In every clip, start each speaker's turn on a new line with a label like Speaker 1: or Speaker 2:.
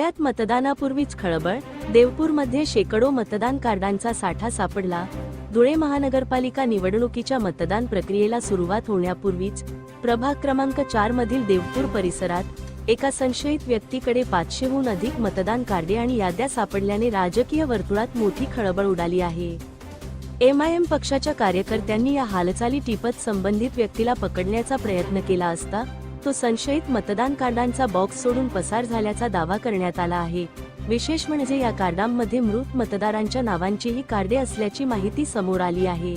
Speaker 1: धुळ्यात मतदानापूर्वीच खळबळ, देवपूरमध्ये शेकडो मतदान कार्डांचा साठा सापडला। धुळे महानगरपालिका निवडणुकीच्या मतदान प्रक्रियेला सुरुवात होण्यापूर्वीच प्रभाग क्रमांक 4 मधील देवपूर परिसरात एका संशयित व्यक्तीकडे 500हून अधिक मतदान कार्डे आणि याद्या सापडल्याने राजकीय वर्तुळात मोठी खळबळ उडाली आहे। एमआयएम पक्षाच्या कार्यकर्त्यांनी या हालचाली टिपत संबंधित व्यक्तीला पकडण्याचा प्रयत्न केला असता तो संशयित मतदान कार्डांचा बॉक्स सोडून पसार झाल्याचा दावा करण्यात आला आहे। विशेष म्हणजे या कार्डांमध्ये मृत मतदारांच्या नावांचीही कार्डे असल्याची माहिती समोर आली आहे।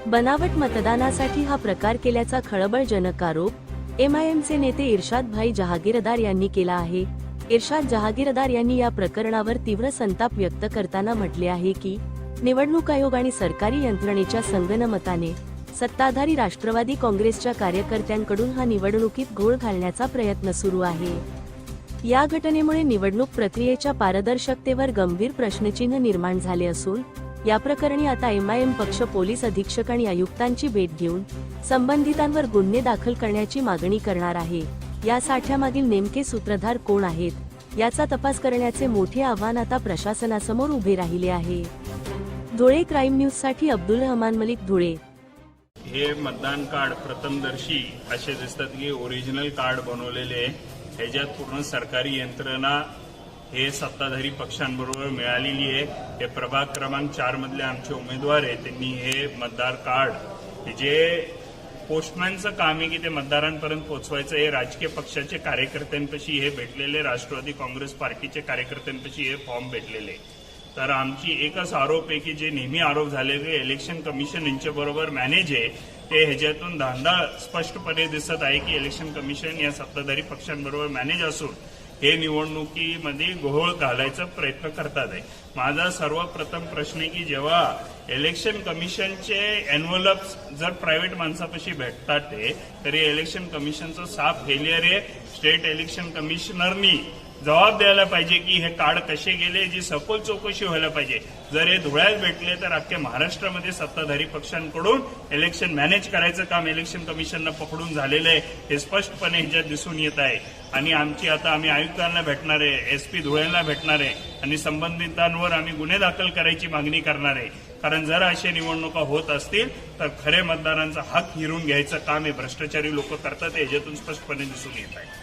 Speaker 1: बनावट मतदानासाठी हा प्रकार केल्याचा खळबळजनक आरोप एमआयएमचे नेते इर्शाद भाई जहागीरदार यांनी केला आहे। इर्शाद जहागीरदार यांनी या प्रकरणावर तीव्र संताप व्यक्त करताना म्हटले आहे की निवडणूक आयोग आणि सरकारी यंत्रणेच्या संगनमताने सत्ताधारी राष्ट्रवादी काँग्रेसच्या कार्यकर्त्यांकडून हा निवडणुकीत घोळ घालण्याचा प्रयत्न सुरू आहे। या घटनेमुळे निवडणूक प्रक्रियेच्या पारदर्शकतेवर गंभीर प्रश्नचिन्ह निर्माण झाले असून या प्रकरणी आता एमआयएम पक्ष पोलीस अधीक्षक आणि आयुक्तांची भेट घेऊन संबंधितांवर गुन्हे दाखल करण्याची मागणी करणार आहे। या साठ्यामागील नेमके सूत्रधार कोण आहेत याचा तपास करण्याचे मोठे आव्हान आता प्रशासनासमोर उभे राहिले आहे। धुळे क्राईम न्यूज साठी अब्दुल रहमान मलिक, धुळे।
Speaker 2: हे मतदान कार्ड प्रथमदर्शी असे दिसतात की ओरिजिनल कार्ड बनवलेले ह्याच्यात पूर्ण सरकारी यंत्रणा हे सत्ताधारी पक्षांबरोबर मिळालेली आहे। हे प्रभाग क्रमांक 4 मधले आमचे उमेदवार आहेत, त्यांनी हे मतदार कार्ड जे पोस्टमॅनचं काम आहे की ते मतदारांपर्यंत पोहोचवायचं, हे राजकीय पक्षाचे कार्यकर्त्यांपाशी हे भेटलेले, राष्ट्रवादी काँग्रेस पार्टीचे कार्यकर्त्यांपाशी हे फॉर्म भेटलेले। तर आमची एकच आरोप आहे की जे नेहमी आरोप झाले की इलेक्शन कमिशन यांच्याबरोबर मॅनेज आहे, ते ह्याच्यातून धांदा स्पष्टपणे दिसत आहे की इलेक्शन कमिशन या सत्ताधारी पक्षांबरोबर मॅनेज असून हे निवडणुकीमध्ये घोळ घालायचा प्रयत्न करतात आहे। माझा सर्वप्रथम प्रश्न आहे की जेव्हा इलेक्शन कमिशनचे एन्व्हलप्स जर प्रायव्हेट माणसापाशी भेटतात तरी इलेक्शन कमिशनचं साफ फेलियर आहे। स्टेट इलेक्शन कमिशनरनी जबाब द्यायला पाहिजे की हे कार्ड कसे गेले, जी सखोल चौकशी व्हायला पाहिजे। जर हे धुळ्यात भेटले तर अख्ख्या महाराष्ट्रामध्ये सत्ताधारी पक्षांकडून इलेक्शन मॅनेज करायचं काम इलेक्शन कमिशननं पकडून झालेलं आहे, हे स्पष्टपणे ह्याच्यात दिसून येत आहे। आणि आम्ही आयुक्तांना भेटणार आहे, एसपी धुळ्याला भेटणार आहे आणि संबंधितांवर आम्ही गुन्हे दाखल करायची मागणी करणार आहे। कारण जर अशा निवडणुका होत असतील तर खरे मतदारांचा हक हिरून घ्यायचं काम हे भ्रष्टाचारी लोक करतात, ह्याच्यातून स्पष्टपणे दिसून येत आहे।